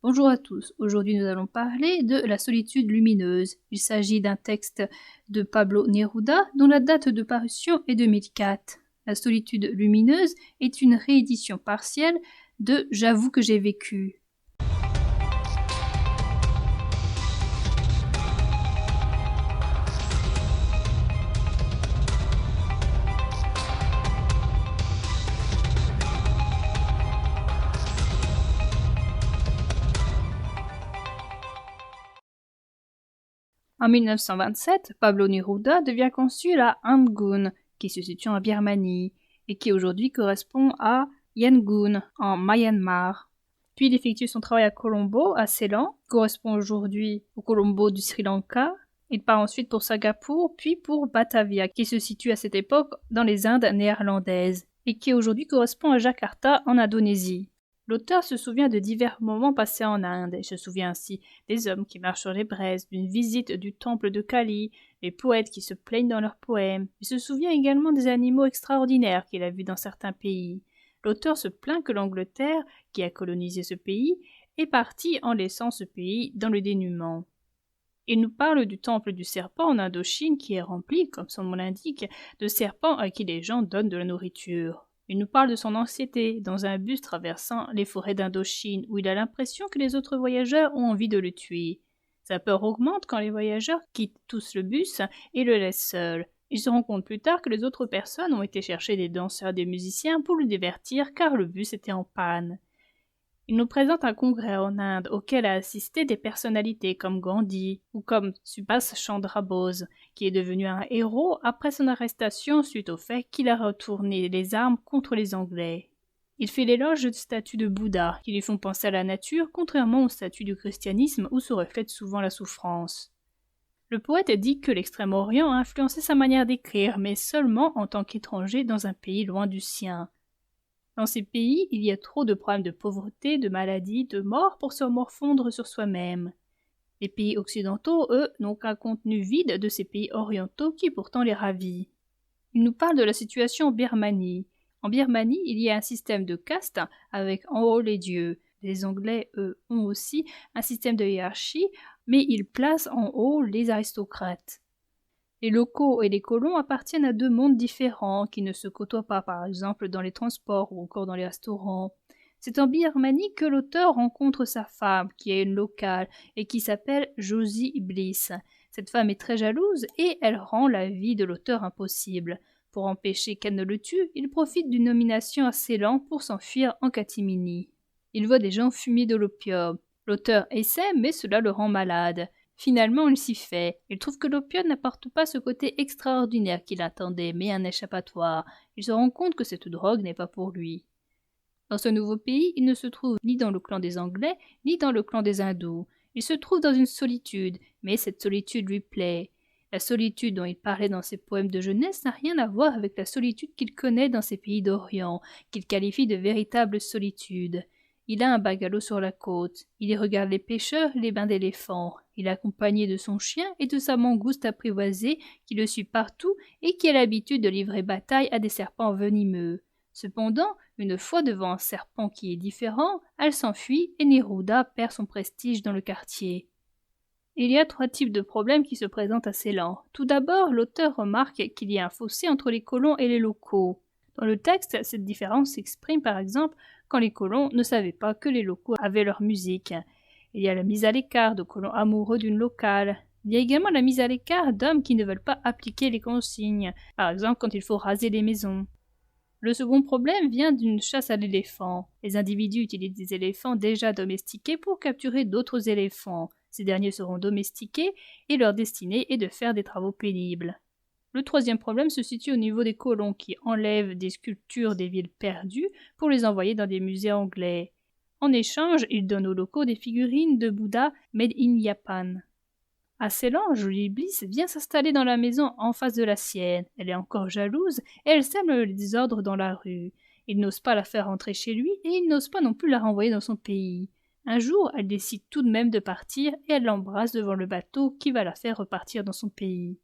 Bonjour à tous, aujourd'hui nous allons parler de La solitude lumineuse. Il s'agit d'un texte de Pablo Neruda dont la date de parution est 2004. La solitude lumineuse est une réédition partielle de J'avoue que j'ai vécu. En 1927, Pablo Neruda devient consul à Yangon, qui se situe en Birmanie, et qui aujourd'hui correspond à Yangon, en Myanmar. Puis il effectue son travail à Colombo, à Ceylan, qui correspond aujourd'hui au Colombo du Sri Lanka. Il part ensuite pour Singapour, puis pour Batavia, qui se situe à cette époque dans les Indes néerlandaises, et qui aujourd'hui correspond à Jakarta, en Indonésie. L'auteur se souvient de divers moments passés en Inde, et se souvient ainsi des hommes qui marchent sur les braises, d'une visite du temple de Kali, les poètes qui se plaignent dans leurs poèmes. Il se souvient également des animaux extraordinaires qu'il a vus dans certains pays. L'auteur se plaint que l'Angleterre, qui a colonisé ce pays, est partie en laissant ce pays dans le dénuement. Il nous parle du temple du serpent en Indochine qui est rempli, comme son nom l'indique, de serpents à qui les gens donnent de la nourriture. Il nous parle de son anxiété dans un bus traversant les forêts d'Indochine où il a l'impression que les autres voyageurs ont envie de le tuer. Sa peur augmente quand les voyageurs quittent tous le bus et le laissent seul. Il se rend compte plus tard que les autres personnes ont été chercher des danseurs et des musiciens pour le divertir car le bus était en panne. Il nous présente un congrès en Inde auquel a assisté des personnalités comme Gandhi ou comme Subhas Chandra Bose, qui est devenu un héros après son arrestation suite au fait qu'il a retourné les armes contre les Anglais. Il fait l'éloge du statut de Bouddha, qui lui font penser à la nature, contrairement au statut du christianisme où se reflète souvent la souffrance. Le poète dit que l'Extrême-Orient a influencé sa manière d'écrire, mais seulement en tant qu'étranger dans un pays loin du sien. Dans ces pays, il y a trop de problèmes de pauvreté, de maladies, de morts pour se morfondre sur soi-même. Les pays occidentaux, eux, n'ont qu'un contenu vide de ces pays orientaux qui pourtant les ravit. Il nous parle de la situation en Birmanie. En Birmanie, il y a un système de caste avec en haut les dieux. Les Anglais, eux, ont aussi un système de hiérarchie, mais ils placent en haut les aristocrates. Les locaux et les colons appartiennent à deux mondes différents qui ne se côtoient pas, par exemple dans les transports ou encore dans les restaurants. C'est en Birmanie que l'auteur rencontre sa femme, qui est une locale et qui s'appelle Josie Bliss. Cette femme est très jalouse et elle rend la vie de l'auteur impossible. Pour empêcher qu'elle ne le tue, il profite d'une nomination à Ceylan pour s'enfuir en catimini. Il voit des gens fumer de l'opium. L'auteur essaie, mais cela le rend malade. Finalement, il s'y fait. Il trouve que l'opium n'apporte pas ce côté extraordinaire qu'il attendait, mais un échappatoire. Il se rend compte que cette drogue n'est pas pour lui. Dans ce nouveau pays, il ne se trouve ni dans le clan des Anglais, ni dans le clan des Hindous. Il se trouve dans une solitude, mais cette solitude lui plaît. La solitude dont il parlait dans ses poèmes de jeunesse n'a rien à voir avec la solitude qu'il connaît dans ces pays d'Orient, qu'il qualifie de véritable solitude. Il a un bungalow sur la côte. Il y regarde les pêcheurs et les bains d'éléphants. Il est accompagné de son chien et de sa mangouste apprivoisée qui le suit partout et qui a l'habitude de livrer bataille à des serpents venimeux. Cependant, une fois devant un serpent qui est différent, elle s'enfuit et Neruda perd son prestige dans le quartier. Il y a trois types de problèmes qui se présentent à Ceylan. Tout d'abord, l'auteur remarque qu'il y a un fossé entre les colons et les locaux. Dans le texte, cette différence s'exprime par exemple quand les colons ne savaient pas que les locaux avaient leur musique. Il y a la mise à l'écart de colons amoureux d'une locale. Il y a également la mise à l'écart d'hommes qui ne veulent pas appliquer les consignes, par exemple quand il faut raser les maisons. Le second problème vient d'une chasse à l'éléphant. Les individus utilisent des éléphants déjà domestiqués pour capturer d'autres éléphants. Ces derniers seront domestiqués et leur destinée est de faire des travaux pénibles. Le troisième problème se situe au niveau des colons qui enlèvent des sculptures des villes perdues pour les envoyer dans des musées anglais. En échange, ils donnent aux locaux des figurines de Bouddha made in Japan. À Ceylan, Jolie Bliss vient s'installer dans la maison en face de la sienne. Elle est encore jalouse et elle sème le désordre dans la rue. Il n'ose pas la faire rentrer chez lui et il n'ose pas non plus la renvoyer dans son pays. Un jour, elle décide tout de même de partir et elle l'embrasse devant le bateau qui va la faire repartir dans son pays.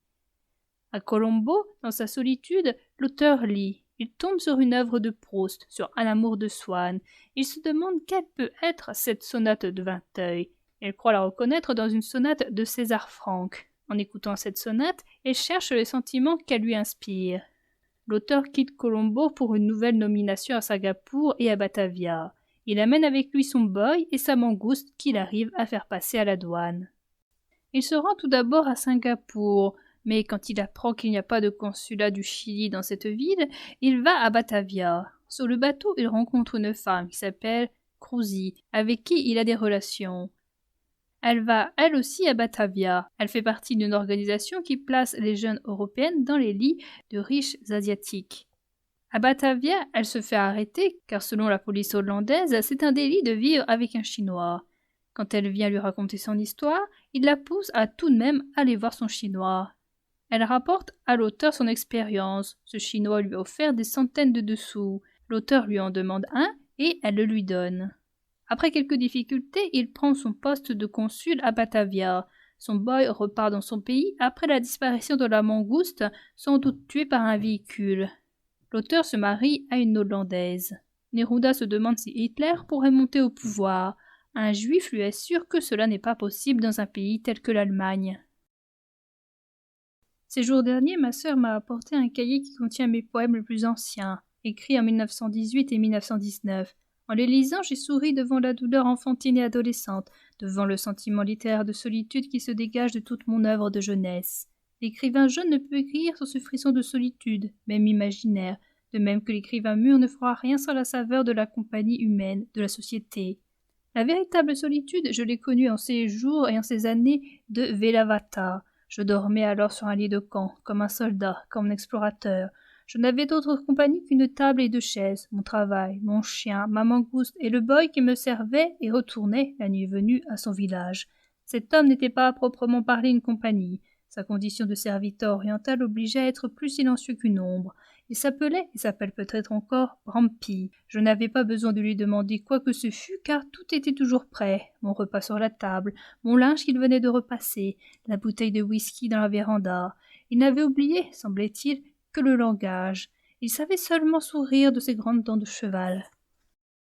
À Colombo, dans sa solitude, l'auteur lit. Il tombe sur une œuvre de Proust, sur Un amour de Swann. Il se demande quelle peut être cette sonate de Vinteuil. Il croit la reconnaître dans une sonate de César Franck. En écoutant cette sonate, il cherche les sentiments qu'elle lui inspire. L'auteur quitte Colombo pour une nouvelle nomination à Singapour et à Batavia. Il amène avec lui son boy et sa mangouste qu'il arrive à faire passer à la douane. Il se rend tout d'abord à Singapour, mais quand il apprend qu'il n'y a pas de consulat du Chili dans cette ville, il va à Batavia. Sur le bateau, il rencontre une femme qui s'appelle Cruzy, avec qui il a des relations. Elle va, elle aussi, à Batavia. Elle fait partie d'une organisation qui place les jeunes européennes dans les lits de riches asiatiques. À Batavia, elle se fait arrêter, car selon la police hollandaise, c'est un délit de vivre avec un Chinois. Quand elle vient lui raconter son histoire, il la pousse à tout de même aller voir son Chinois. Elle rapporte à l'auteur son expérience. Ce Chinois lui a offert des centaines de dessous. L'auteur lui en demande un et elle le lui donne. Après quelques difficultés, il prend son poste de consul à Batavia. Son boy repart dans son pays après la disparition de la mangouste, sans doute tuée par un véhicule. L'auteur se marie à une Hollandaise. Neruda se demande si Hitler pourrait monter au pouvoir. Un juif lui assure que cela n'est pas possible dans un pays tel que l'Allemagne. Ces jours derniers, ma sœur m'a apporté un cahier qui contient mes poèmes les plus anciens, écrits en 1918 et 1919. En les lisant, j'ai souri devant la douleur enfantine et adolescente, devant le sentiment littéraire de solitude qui se dégage de toute mon œuvre de jeunesse. L'écrivain jeune ne peut écrire sans ce frisson de solitude, même imaginaire, de même que l'écrivain mûr ne fera rien sans la saveur de la compagnie humaine, de la société. La véritable solitude, je l'ai connue en ces jours et en ces années de Velavata. Je dormais alors sur un lit de camp, comme un soldat, comme un explorateur. Je n'avais d'autre compagnie qu'une table et deux chaises, mon travail, mon chien, ma mangouste et le boy qui me servait et retournait, la nuit venue, à son village. Cet homme n'était pas à proprement parler une compagnie. Sa condition de serviteur oriental l'obligeait à être plus silencieux qu'une ombre. Il s'appelait, et s'appelle peut-être encore, Brampi. Je n'avais pas besoin de lui demander quoi que ce fût, car tout était toujours prêt. Mon repas sur la table, mon linge qu'il venait de repasser, la bouteille de whisky dans la véranda. Il n'avait oublié, semblait-il, que le langage. Il savait seulement sourire de ses grandes dents de cheval.